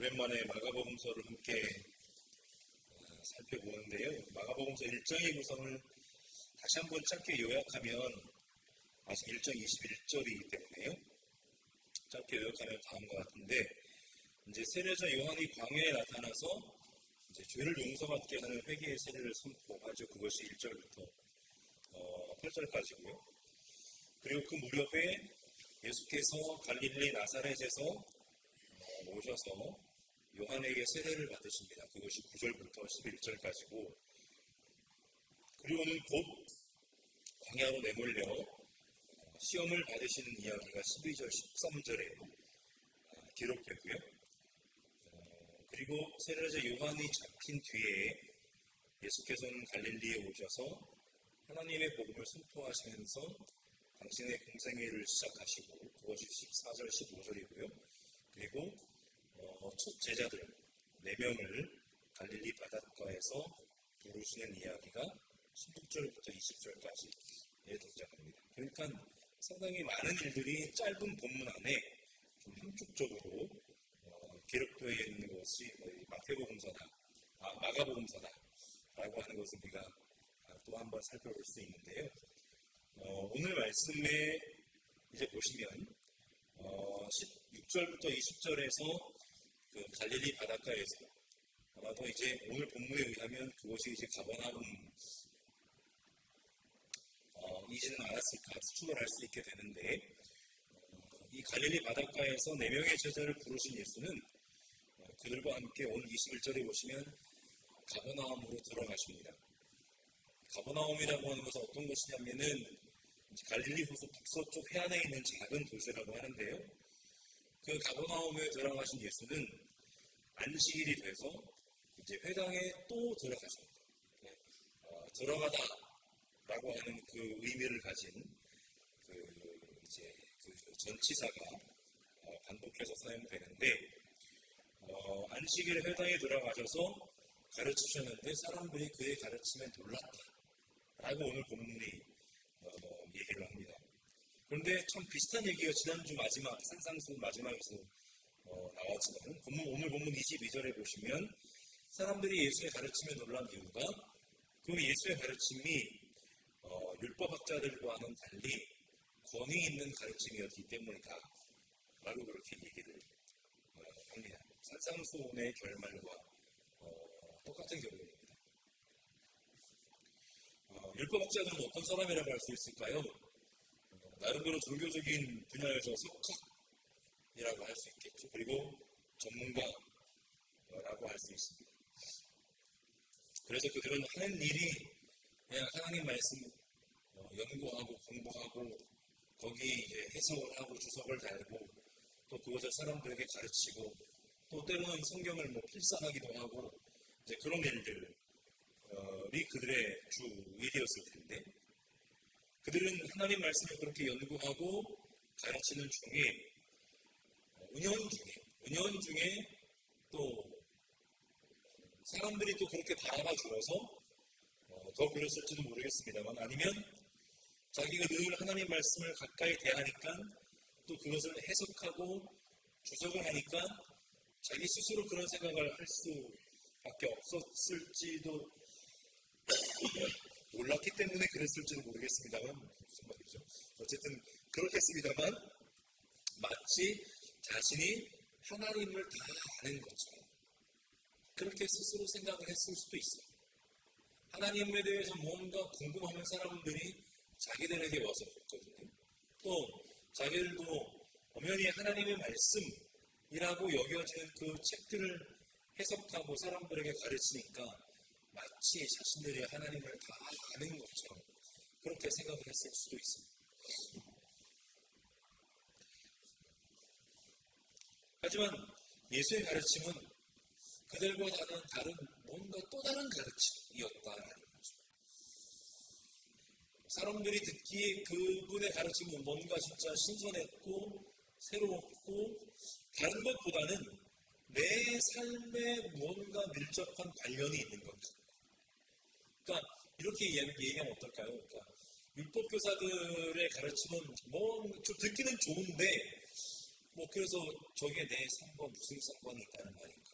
오랜만에 마가복음서를 함께 살펴보는데요. 마가복음서 1장의 구성을 다시 한번 짧게 요약하면 아직 1장 21절이기 때문에요. 짧게 요약하면 다음과 같은데, 이제 세례자 요한이 광야에 나타나서 이제 죄를 용서받게 하는 회개의 세례를 선포하죠. 그것이 1절부터 8절까지고요. 그리고 그 무렵에 예수께서 갈릴리 나사렛에서 오셔서 요한에게 세례를 받으십니다. 그것이 9절부터 11절까지고, 그리고는 곧 광야로 내몰려 시험을 받으시는 이야기가 12절, 13절에 기록되고요. 그리고 세례자 요한이 잡힌 뒤에 예수께서는 갈릴리에 오셔서 하나님의 복음을 선포하시면서 당신의 공생애를 시작하시고, 그것이 14절, 15절이고요. 그리고 첫 제자들 4명을 갈릴리 바닷가에서 부르시는 이야기가 16절부터 20절까지에 등장합니다. 그러니까 상당히 많은 일들이 짧은 본문 안에 좀 함축적으로 기록되어 있는 것이 마태복음서다, 마가복음서다라고 하는 것을 우리가 또 한번 살펴볼 수 있는데요. 오늘 말씀에 이제 보시면 16절부터 20절에서 그 갈릴리 바닷가에서 아마도 이제 오늘 본문에 의하면 그것이 이제 가버나움 이지는 않았을까 추론할 수 있게 되는데, 이 갈릴리 바닷가에서 4명의 제자를 부르신 예수는 그들과 함께 오늘 21절에 보시면 가버나움으로 들어가십니다. 가버나움이라고 하는 것은 어떤 것이냐면은 갈릴리 호수 북서쪽 해안에 있는 작은 도시라고 하는데요. 그 가버나움에 들어가신 예수는 안식일이 돼서 이제 회당에 또 들어가십니다. 들어가다라고 하는 그 의미를 가진 그 전치사가 반복해서 사용되는데, 안식일에 회당에 들어가셔서 가르치셨는데 사람들이 그의 가르침에 놀랐다라고 오늘 본문이 얘기를 합니다. 그런데 참 비슷한 얘기가 지난주 마지막 산상수 마지막에서 나왔지만, 오늘 본문 22절에 보시면 사람들이 예수의 가르침에 놀란 이유가 그 예수의 가르침이 율법학자들과는 달리 권위 있는 가르침이었기 때문이다 라고 그렇게 얘기를 합니다. 산상수훈의 결말과 똑같은 결론입니다. 율법학자들은 어떤 사람이라고 할 수 있을까요? 나름대로 종교적인 분야에서 석학이라고 할 수 있겠죠. 그리고 전문가라고 할 수 있습니다. 그래서 그들은 하는 일이 그냥 하나님 말씀 연구하고 공부하고 거기에 이제 해석을 하고 주석을 달고 또 그것을 사람들에게 가르치고 또 때로는 성경을 필사하기도 하고 이제 그런 일들이 그들의 주 일이었을 텐데, 그들은 하나님 말씀을 그렇게 연구하고 가르치는 중에 은연중에 또 사람들이 또 그렇게 바라봐 주어서 더 그랬을지도 모르겠습니다만, 아니면 자기가 늘 하나님 말씀을 가까이 대하니까 또 그것을 해석하고 주석을 하니까 자기 스스로 그런 생각을 할 수밖에 없었을지도 몰랐기 때문에 그랬을지도 모르겠습니다만, 무슨 말이죠? 어쨌든 그렇겠습니다만, 마치 자신이 하나님을 다 아는 것처럼 그렇게 스스로 생각을 했을 수도 있어요. 하나님에 대해서 뭔가 궁금하는 사람들이 자기들에게 와서 묻거든요. 또 자기들도 엄연히 하나님의 말씀이라고 여겨지는 그 책들을 해석하고 사람들에게 가르치니까 마치 자신들이 하나님을 다 아는 것처럼 그렇게 생각을 했을 수도 있습니다. 하지만 예수의 가르침은 그들과 다른 뭔가 또 다른 가르침이었다라는 거죠. 사람들이 듣기에 그분의 가르침은 뭔가 진짜 신선했고 새로웠고 다른 것보다는 내 삶에 뭔가 밀접한 관련이 있는 것 같아요. 그러니까 이렇게 얘기하면 어떨까요? 그러니까 율법교사들의 가르침은 좀 듣기는 좋은데 그래서 저게 내 삶과 무슨 상관이 있다는 말인가?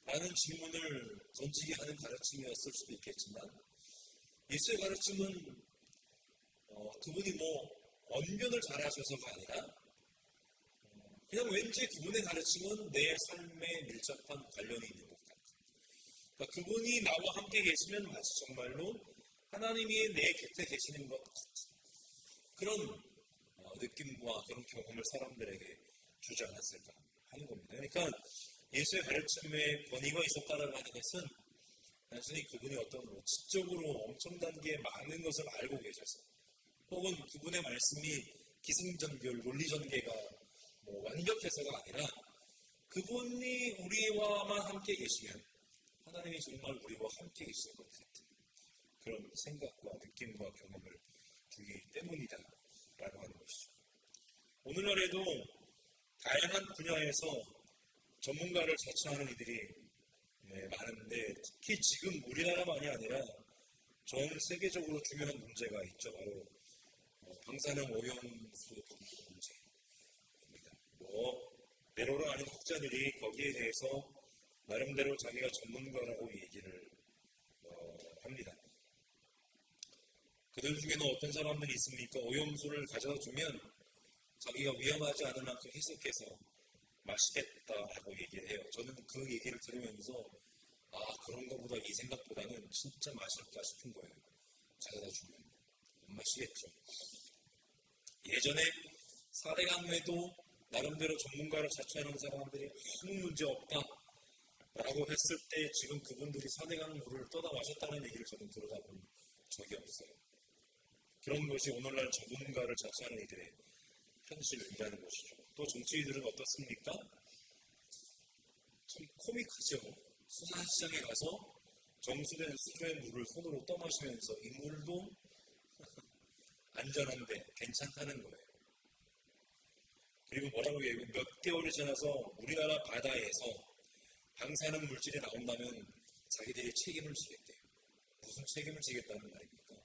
라는 질문을 던지게 하는 가르침이었을 수도 있겠지만, 예수의 가르침은 그분이 언변을 잘하셔서가 아니라 그냥 왠지 그분의 가르침은 내 삶에 밀접한 관련이 있는 것 같아요. 그러니까 그분이 나와 함께 계시면 마치 정말로 하나님이 내 곁에 계시는 것 같은 그런 느낌과 그런 경험을 사람들에게 주지 않았을까 하는 겁니다. 그러니까 예수의 가르침에 권위가 있었다라고 하는 것은 단순히 그분이 어떤 지적으로 엄청나게 많은 것을 알고 계셔서 혹은 그분의 말씀이 기승전결, 논리전개가 완벽해서가 아니라 그분이 우리와만 함께 계시면 하나님이 정말 우리와 함께 계실 것 같은 그런 생각과 느낌과 경험을 주기 때문이다라고 하는 것이죠. 오늘날에도 다양한 분야에서 전문가를 자처하는 이들이 많은데 특히 지금 우리나라만이 아니라 전 세계적으로 중요한 문제가 있죠. 바로 방사능 오염수 문제입니다. 내로를 아는 학자들이 거기에 대해서 나름대로 자기가 전문가라고 얘기를 합니다. 그들 중에는 어떤 사람들이 있습니까? 오염수를 가져다 주면 자기가 위험하지 않을 만큼 희석해서 맛있겠다라고 얘기를 해요. 저는 그 얘기를 들으면서 그런 것보다 이 생각보다는 진짜 맛있다 싶은 거예요. 가져다 주면 안 마시겠죠. 예전에 4대 강에도 나름대로 전문가를 자처하는 사람들이 아무 문제 없다라고 했을 때 지금 그분들이 4대 강 물을 떠다 마셨다는 얘기를 저는 들어다 본 적이 없어요. 그런 것이 오늘날 전문가를 자처하는 이들의 현실이라는 것이죠. 또 정치인들은 어떻습니까? 참 코믹하죠. 수산시장에 가서 정수된 수조의 물을 손으로 떠마시면서 이 물도 안전한데 괜찮다는 거예요. 그리고 뭐라고 얘기해요? 몇 개월이 지나서 우리나라 바다에서 방사능 물질이 나온다면 자기들이 책임을 지겠대요. 무슨 책임을 지겠다는 말입니까?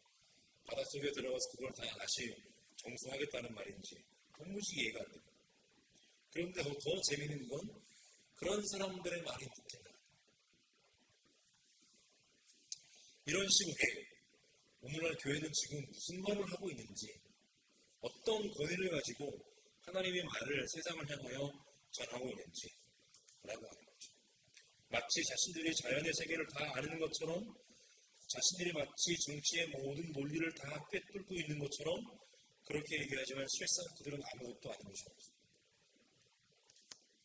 바닷속에 들어가서 그걸 다 다시 정수하겠다는 말인지 도무지 이해가 안 됩니다. 그런데 더 재미있는 건 그런 사람들의 말이 웃긴다. 이런 식으로 오늘날 교회는 지금 무슨 말을 하고 있는지 어떤 권위를 가지고 하나님의 말을 세상을 향하여 전하고 있는지 라고 하는 거죠. 마치 자신들이 자연의 세계를 다 아는 것처럼 자신들이 마치 정치의 모든 논리를 다 꿰뚫고 있는 것처럼 그렇게 얘기하지만 실상 그들은 아무것도 아닌 것입니다.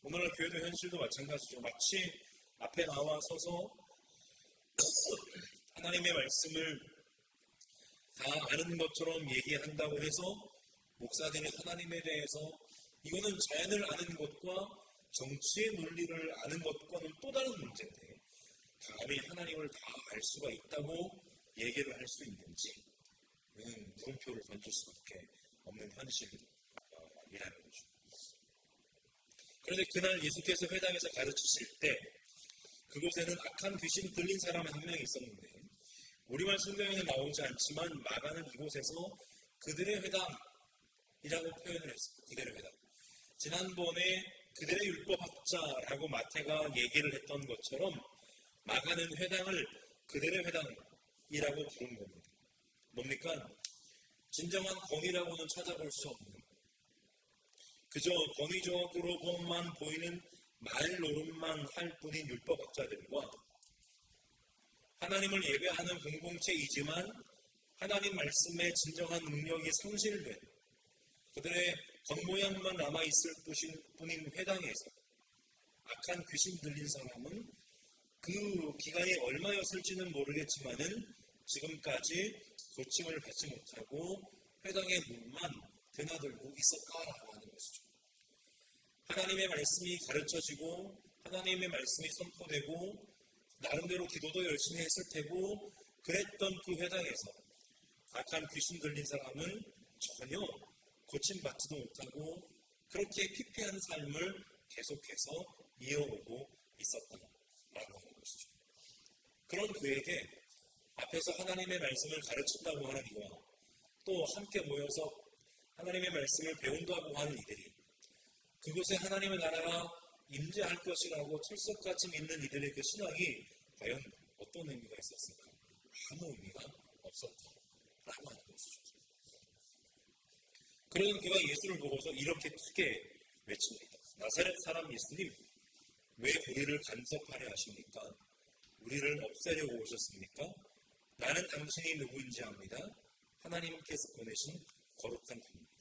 오늘날 교회도 현실도 마찬가지죠. 마치 앞에 나와 서서 하나님의 말씀을 다 아는 것처럼 얘기한다고 해서 목사들이 하나님에 대해서 이거는 자연을 아는 것과 정치의 논리를 아는 것과는 또 다른 문제인데 감히 하나님을 다 알 수가 있다고 얘기를 할 수 있는지 물음표를 던질 수밖에 없는 현실이라는 거죠. 그런데 그날 예수께서 회당에서 가르치실 때 그곳에는 악한 귀신 들린 사람 한 명이 있었는데 우리말 성경에는 나오지 않지만 마가는 이곳에서 그들의 회당이라고 표현을 했습니다. 그들의 회당. 지난번에 그들의 율법학자라고 마태가 얘기를 했던 것처럼 마가는 회당을 그들의 회당이라고 부른 겁니다. 뭡니까? 진정한 권위라고는 찾아볼 수 없는 그저 권위적으로만 보이는 말 노릇만 할 뿐인 율법학자들과 하나님을 예배하는 공동체이지만 하나님 말씀의 진정한 능력이 상실된 그들의 겉모양만 남아있을 뿐인 회당에서 악한 귀신 들린 사람은 그 기간이 얼마였을지는 모르겠지만은 지금까지 고침을 받지 못하고 회당의 문만 드나들고 있었다라고 하는 것이죠. 하나님의 말씀이 가르쳐지고 하나님의 말씀이 선포되고 나름대로 기도도 열심히 했을 테고 그랬던 그 회당에서 악한 귀신 들린 사람은 전혀 고침받지도 못하고 그렇게 피폐한 삶을 계속해서 이어오고 있었다라고 하는 것이죠. 그런 그에게 앞에서 하나님의 말씀을 가르친다고 하는 이와 또 함께 모여서 하나님의 말씀을 배운다고 하는 이들이 그곳에 하나님의 나라가 임재할 것이라고 철석같이 믿는 이들의 그 신앙이 과연 어떤 의미가 있었을까? 아무 의미가 없었다라고 하는 것이죠. 그런 그가 예수를 보고서 이렇게 크게 외칩니다. 나사렛 사람 예수님, 왜 우리를 간섭하려 하십니까? 우리를 없애려고 오셨습니까? 나는 당신이 누구인지 압니다. 하나님께서 보내신 거룩한 분입니다.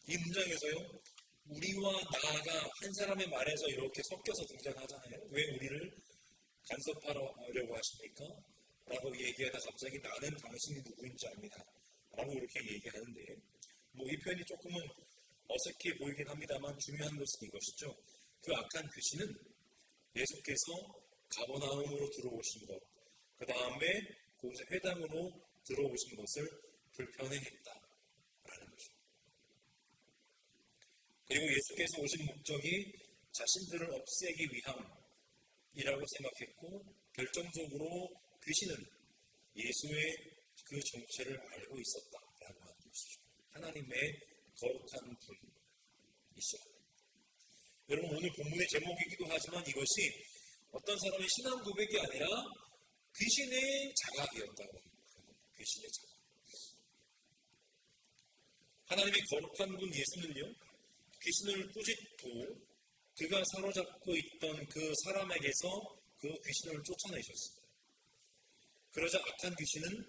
이 문장에서요, 우리와 나가 한 사람의 말에서 이렇게 섞여서 등장하잖아요. 왜 우리를 간섭하려고 하십니까? 라고 얘기하다 갑자기 나는 당신이 누구인지 압니다. 라고 이렇게 얘기하는데, 이 표현이 조금은 어색해 보이긴 합니다만 중요한 것은 이것이죠. 그 악한 귀신은 예수께서 가버나움으로 들어오신 것, 그 다음에 그곳에 회당으로 들어오신 것을 불편해했다라는 것입니다. 그리고 예수께서 오신 목적이 자신들을 없애기 위함이라고 생각했고, 결정적으로 귀신은 예수의 그 정체를 알고 있었다라고 하는 것이죠. 하나님의 거룩한 분이시죠. 여러분, 오늘 본문의 제목이기도 하지만 이것이 어떤 사람의 신앙 고백이 아니라 귀신의 자각이었다고 합니다. 귀신의 자각. 하나님의 거룩한 분 예수는요, 귀신을 꾸짖고 그가 사로잡고 있던 그 사람에게서 그 귀신을 쫓아내셨습니다. 그러자 악한 귀신은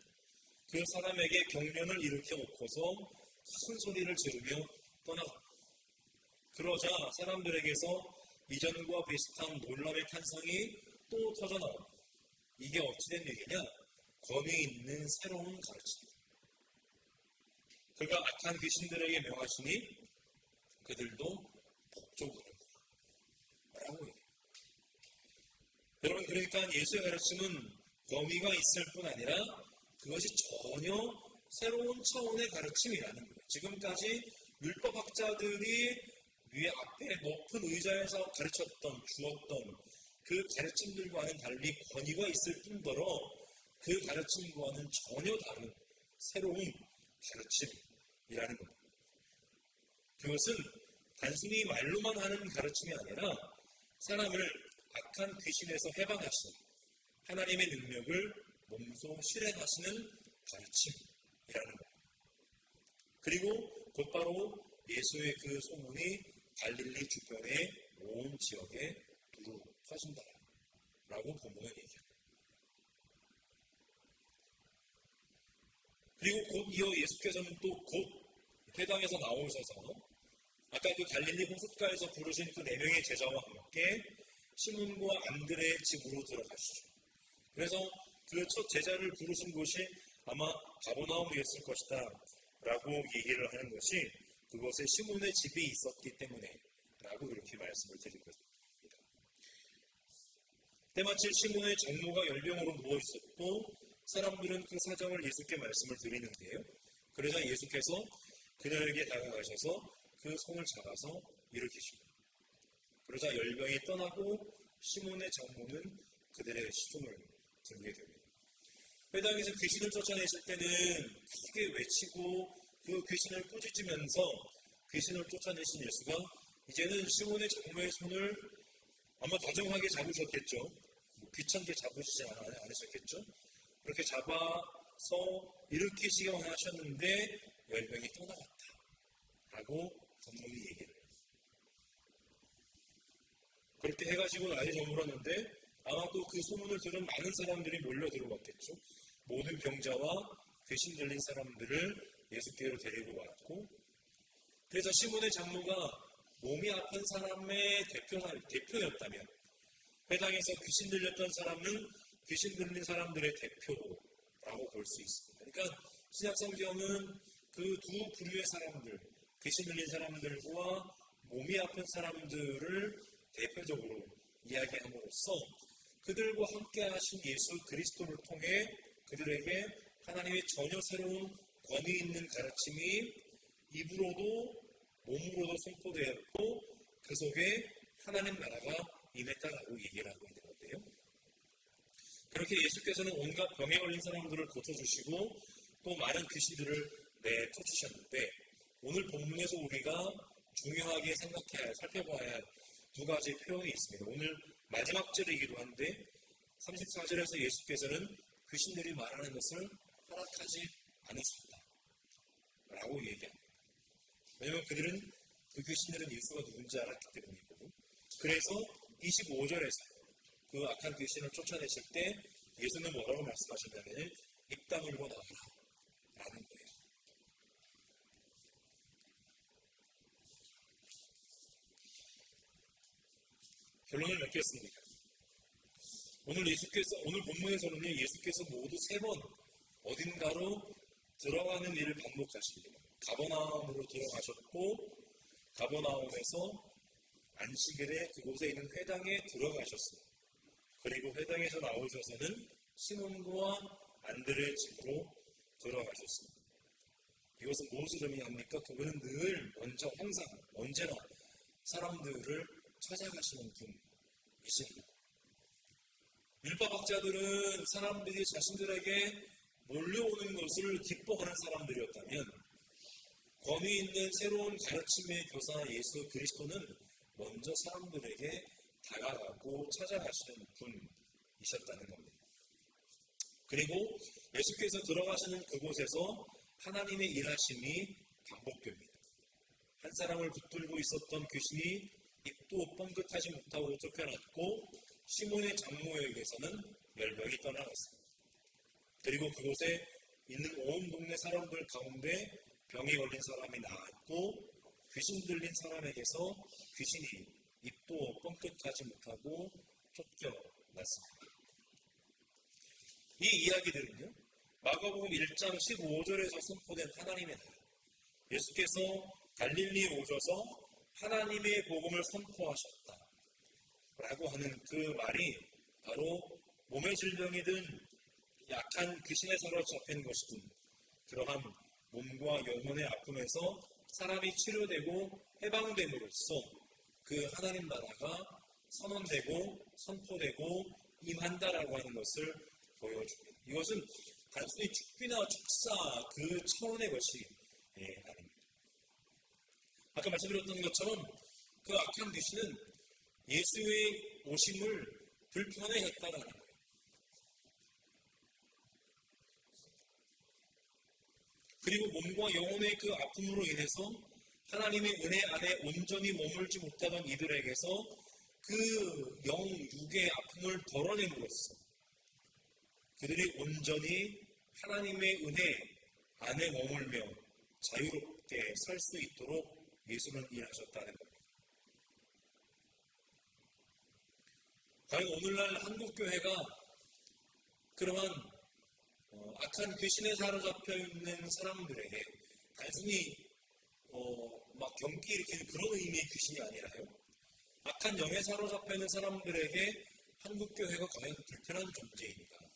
그 사람에게 경련을 일으켜 놓고서 큰 소리를 지르며 떠나갑니다. 그러자 사람들에게서 이전과 비슷한 놀람의 탄성이 또 터져나옵니다. 이게 어찌된 일이냐? 권위 있는 새로운 가르침입니다. 그가 악한 귀신들에게 명하시니 그들도 복종하는 거라고 얘기해요. 여러분, 그러니까 예수의 가르침은 범위가 있을 뿐 아니라 그것이 전혀 새로운 차원의 가르침이라는 거예요. 지금까지 율법학자들이 위에 앞에 높은 의자에서 가르쳤던, 주었던 그 가르침들과는 달리 권위가 있을 뿐더러 그 가르침과는 전혀 다른 새로운 가르침이라는 겁니다. 그것은 단순히 말로만 하는 가르침이 아니라 사람을 악한 귀신에서 해방하시는 하나님의 능력을 몸소 실행하시는 가르침이라는 겁니다. 그리고 곧바로 예수의 그 소문이 갈릴리 주변의 온 지역에 두루 퍼진다라고 본문은 얘기합니다. 그리고 곧 이어 예수께서는 또 곧 회당에서 나오셔서 아까 그 갈릴리 호숫가에서 부르신 그 4명의 제자와 함께 시몬과 안드레의 집으로 들어가시죠. 그래서 그 첫 제자를 부르신 곳이 아마 가버나움이었을 것이다 라고 얘기를 하는 것이 그곳에 시몬의 집이 있었기 때문에 라고 이렇게 말씀을 드린 것입니다. 때마침 시몬의 장모가 열병으로 누워있었고 사람들은 그 사정을 예수께 말씀을 드리는데요. 그러자 예수께서 그들에게 다가가셔서 그 손을 잡아서 일으키십니다. 그러자 열병이 떠나고 시몬의 장모는 그들의 시종을 들게 됩니다. 회당에서 귀신을 쫓아내실 때는 크게 외치고 그 귀신을 꾸짖으면서 귀신을 쫓아내신 예수가 이제는 시몬의 장모의 손을 아마 다정하게 잡으셨겠죠. 귀찮게 잡으시지 않으셨겠죠. 그렇게 잡아서 일으키시기만 하셨는데 열병이 떠나갔다 라고 본문이 얘기를 해요. 그렇게 해가지고 날이 저물었는데 아마 또 그 소문을 들은 많은 사람들이 몰려 들어왔겠죠. 모든 병자와 귀신 들린 사람들을 예수께로 데리고 왔고, 그래서 시몬의 장모가 몸이 아픈 사람의 대표였다면 회당에서 귀신 들렸던 사람은 귀신 들린 사람들의 대표라고 볼 수 있습니다. 그러니까 신약성경은 그 두 부류의 사람들, 귀신 들린 사람들과 몸이 아픈 사람들을 대표적으로 이야기함으로써 그들과 함께 하신 예수 그리스도를 통해 그들에게 하나님의 전혀 새로운 권위 있는 가르침이 입으로도 몸으로도 선포되었고 그 속에 하나님 나라가 임했다라고 얘기를 하고 있는 건데요. 그렇게 예수께서는 온갖 병에 걸린 사람들을 고쳐주시고 또 많은 귀신들을 내쫓으셨는데 오늘 본문에서 우리가 중요하게 살펴봐야 할 두 가지 표현이 있습니다. 오늘 마지막 절이기도 한데 34절에서 예수께서는 귀신들이 말하는 것을 허락하지 않으셨다 라고 얘기합니다. 왜냐하면 그들은 그 귀신들은 예수가 누군지 알았기 때문이고, 그래서 25절에서 그 악한 귀신을 쫓아내실 때 예수는 뭐라고 말씀하셨냐면 입 다물고 나와라 라는 거예요. 결론을 맺겠습니다. 오늘 본문에서는 예수께서 모두 3번 어딘가로 들어가는 일을 반복하십니다. 가버나움으로 들어가셨고, 가버나움에서 안식일에 그곳에 있는 회당에 들어가셨습니다. 그리고 회당에서 나오셔서는 시몬과 안드레의 집으로 들어가셨습니다. 이것은 무엇을 의미합니까? 그분은 늘 먼저 항상 언제나 사람들을 찾아가시는 분이십니다. 율법학자들은 사람들이 자신들에게 몰려오는 것을 기뻐하는 사람들이었다면, 권위 있는 새로운 가르침의 교사 예수 그리스도는 먼저 사람들에게 다가가고 찾아가시는 분이셨다는 겁니다. 그리고 예수께서 들어가시는 그곳에서 하나님의 일하심이 반복됩니다. 한 사람을 붙들고 있었던 귀신이 입도 뻥긋하지 못하고 쫓겨났고, 시몬의 장모에게서는 열병이 떠나갔습니다. 그리고 그곳에 있는 온 동네 사람들 가운데 병이 걸린 사람이 나았고, 귀신 들린 사람에게서 귀신이 입도 뻥끗하지 못하고 쫓겨났습니다. 이 이야기들은요, 마가복음 1장 15절에서 선포된 하나님의 나라, 예수께서 갈릴리에 오셔서 하나님의 복음을 선포하셨다 라고 하는 그 말이 바로 몸의 질병이든 약한 귀신에 사로잡힌 것이든 그러한 몸과 영혼의 아픔에서 사람이 치료되고 해방됨으로써 그 하나님 나라가 선언되고 선포되고 임한다라고 하는 것을 보여줍니다. 이것은 단순히 축비나 축사 그 차원의 것이 아닙니다. 아까 말씀드렸던 것처럼 그 악한 귀신은 예수의 오심을 불편해했다라는 거예요. 그리고 몸과 영혼의 그 아픔으로 인해서 하나님의 은혜 안에 온전히 머물지 못하던 이들에게서 그 육의 아픔을 덜어냄으로써 그들이 온전히 하나님의 은혜 안에 머물며 자유롭게 살 수 있도록 예수는 일하셨다는 겁니다. 과연 오늘날 한국교회가 그러한 악한 귀신에 사로잡혀 있는 사람들에게 단순히 막 경기 일으키는 그런 의미의 귀신이 아니라요, 악한 영에 사로잡혀 있는 사람들에게 한국교회가 과연 불편한 존재인가,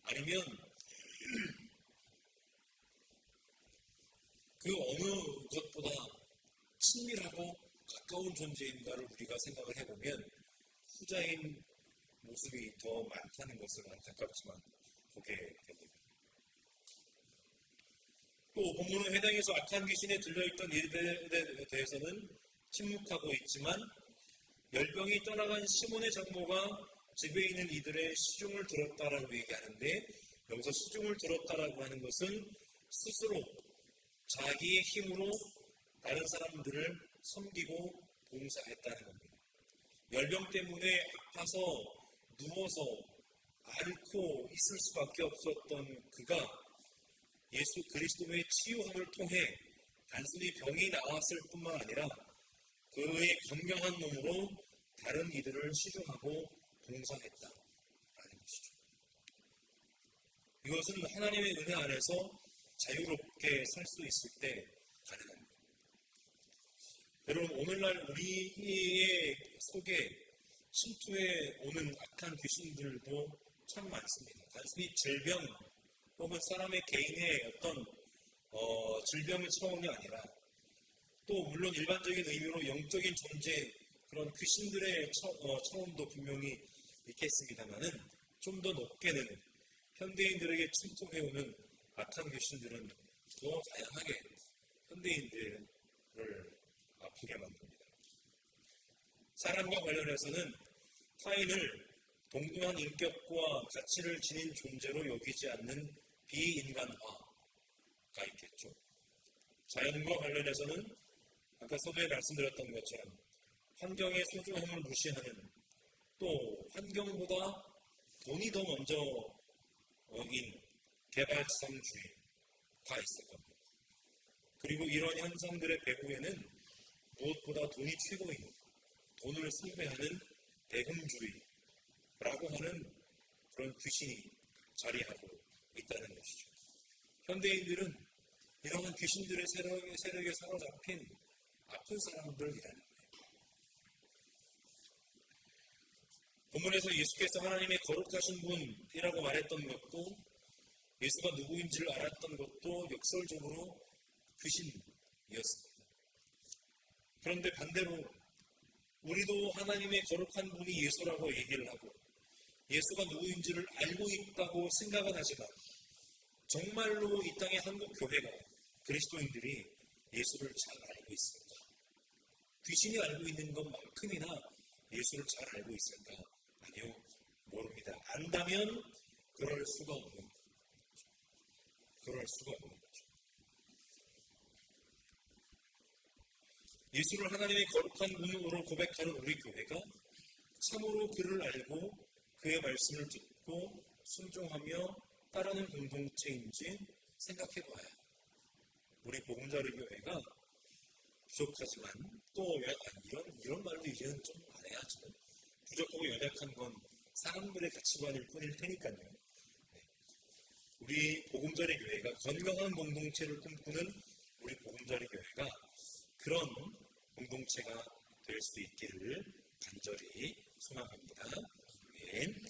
아니면 그 어느 것보다 친밀하고 가까운 존재인가를 우리가 생각을 해보면 후자인 모습이 더 많다는 것을 안타깝지만 보게 됩니다. 또 본문은 회당에서 악한 귀신에 들려있던 이들에 대해서는 침묵하고 있지만, 열병이 떠나간 시몬의 장모가 집에 있는 이들의 시중을 들었다라고 얘기하는데, 여기서 시중을 들었다라고 하는 것은 스스로 자기의 힘으로 다른 사람들을 섬기고 봉사했다는 겁니다. 열병 때문에 아파서 누워서 앓고 있을 수밖에 없었던 그가 예수 그리스도의 치유함을 통해 단순히 병이 나았을 뿐만 아니라 그의 건강한 몸으로 다른 이들을 시중하고 봉사했다라는 것이죠. 이것은 하나님의 은혜 안에서 자유롭게 살 수 있을 때 가능합니다. 여러분, 오늘날 우리의 속에 침투해 오는 악한 귀신들도 참 많습니다. 단순히 질병 혹은 사람의 개인의 어떤 질병의 차원이 아니라, 또 물론 일반적인 의미로 영적인 존재, 그런 귀신들의 차원도 분명히 있겠습니다만은, 좀 더 높게는 현대인들에게 침투해오는 악한 귀신들은 더 다양하게 현대인들을 아프게 만듭니다. 사람과 관련해서는 타인을 동등한 인격과 가치를 지닌 존재로 여기지 않는 비인간화가 있겠죠. 자연과 관련해서는 아까 서두에 말씀드렸던 것처럼 환경의 소중함을 무시하는, 또 환경보다 돈이 더 먼저인 개발지상주의가 있을 겁니다. 그리고 이런 현상들의 배후에는 무엇보다 돈이 최고인, 돈을 숭배하는 대금주의라고 하는 그런 귀신이 자리하고 있다는 것이죠. 현대인들은 이러한 귀신들의 세력에 사로잡힌 아픈 사람들이라는 거예요. 본문에서 예수께서 하나님의 거룩하신 분이라고 말했던 것도, 예수가 누구인지를 알았던 것도 역설적으로 귀신이었습니다. 그런데 반대로 우리도 하나님의 거룩한 분이 예수라고 얘기를 하고 예수가 누구인지를 알고 있다고 생각은 하지만 정말로 이 땅의 한국 교회가, 그리스도인들이 예수를 잘 알고 있을까? 귀신이 알고 있는 것만큼이나 예수를 잘 알고 있을까? 아니요, 모릅니다. 안다면 그럴 수가 없는 거죠. 그럴 수가 없는 거죠. 예수를 하나님의 거룩한 분으로 고백하는 우리 교회가 참으로 그를 알고 그의 말씀을 듣고 순종하며 따르는 공동체인지 생각해봐야 우리 보금자리 교회가 부족하지만, 또 이런 말도 이제는 좀 안 해야죠. 부족하고 연약한 건 사람들의 가치관일 뿐일 테니까요. 우리 보금자리 교회가 건강한 공동체를 꿈꾸는 우리 보금자리 교회가 그런 공동체가 될 수 있기를 간절히 소망합니다. 아멘.